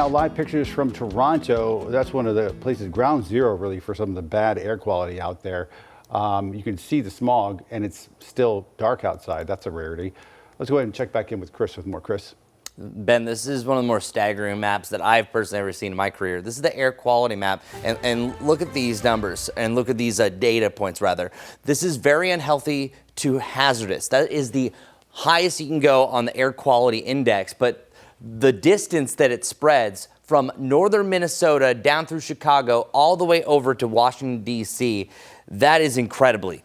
Now, live pictures from Toronto. That's one of the places, ground zero really, for some of the bad air quality out there. You can see the smog and it's still dark outside. That's a rarity. Let's go ahead and check back in with Chris with more. Chris. Ben, this is one of the more staggering maps that I've personally ever seen in my career. This is the air quality map, and look at these numbers, and look at these data points, rather. This is very unhealthy to hazardous. That is the highest you can go on the air quality index, but the distance that it spreads from northern Minnesota down through Chicago all the way over to Washington, D.C., that is incredibly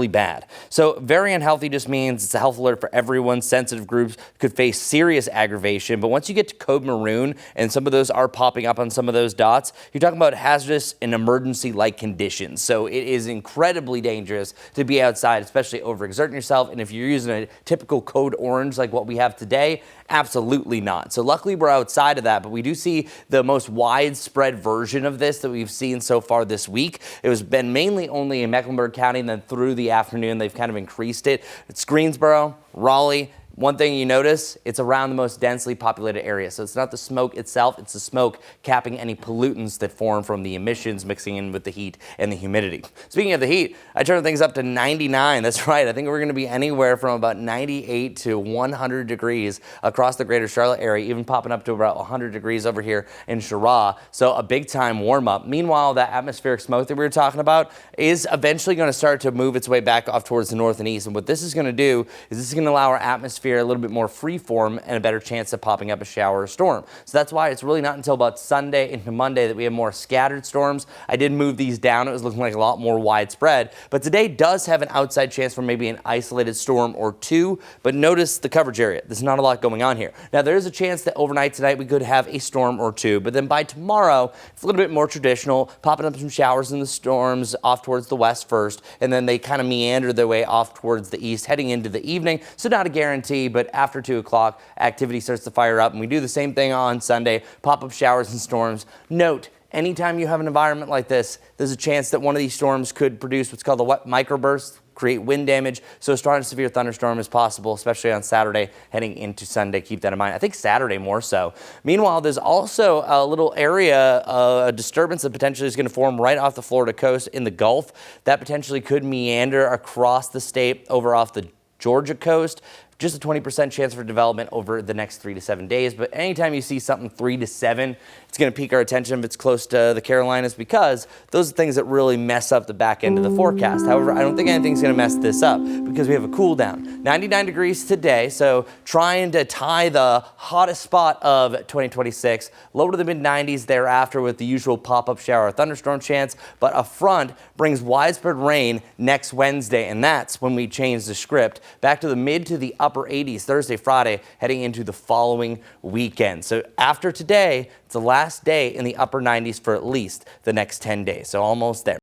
bad. So very unhealthy just means it's a health alert for everyone. Sensitive groups could face serious aggravation. But once you get to code maroon, and some of those are popping up on some of those dots, you're talking about hazardous and emergency-like conditions. So it is incredibly dangerous to be outside, especially overexerting yourself. And if you're using a typical code orange like what we have today, absolutely not. So luckily we're outside of that, but we do see the most widespread version of this that we've seen so far this week. It was been mainly only in Mecklenburg County, and then through the afternoon they've kind of increased it. It's Greensboro, Raleigh. One thing you notice, it's around the most densely populated area. So it's not the smoke itself, it's the smoke capping any pollutants that form from the emissions mixing in with the heat and the humidity. Speaking of the heat, I turned things up to 99. That's right. I think we're going to be anywhere from about 98 to 100 degrees across the greater Charlotte area, even popping up to about 100 degrees over here in Chirac. So a big time warm up. Meanwhile, that atmospheric smoke that we were talking about is eventually going to start to move its way back off towards the north and east. And what this is going to do is this is going to allow our atmosphere a little bit more free form and a better chance of popping up a shower or storm. So that's why it's really not until about Sunday into Monday that we have more scattered storms. I did move these down. It was looking like a lot more widespread, but today does have an outside chance for maybe an isolated storm or two. But notice the coverage area. There's not a lot going on here. Now there is a chance that overnight tonight we could have a storm or two, but then by tomorrow it's a little bit more traditional, popping up some showers and the storms off towards the west first, and then they kind of meander their way off towards the east heading into the evening. So not a guarantee, but after 2 o'clock, activity starts to fire up, and we do the same thing on Sunday, pop-up showers and storms. Note, anytime you have an environment like this, there's a chance that one of these storms could produce what's called the wet microburst, create wind damage. So a strong and severe thunderstorm is possible, especially on Saturday heading into Sunday. Keep that in mind. I think Saturday more so. Meanwhile, there's also a little area, a disturbance that potentially is going to form right off the Florida coast in the Gulf. That potentially could meander across the state over off the Georgia coast. Just a 20% chance for development over the next 3 to 7 days. But anytime you see something 3 to 7, it's going to pique our attention if it's close to the Carolinas, because those are things that really mess up the back end of the forecast. However, I don't think anything's going to mess this up because we have a cool down. 99 degrees today, so trying to tie the hottest spot of 2026, low to the mid-90s thereafter with the usual pop-up shower or thunderstorm chance. But a front brings widespread rain next Wednesday, and that's when we change the script back to the mid to the upper 80s Thursday, Friday, heading into the following weekend. So after today, it's the last day in the upper 90s for at least the next 10 days. So almost there.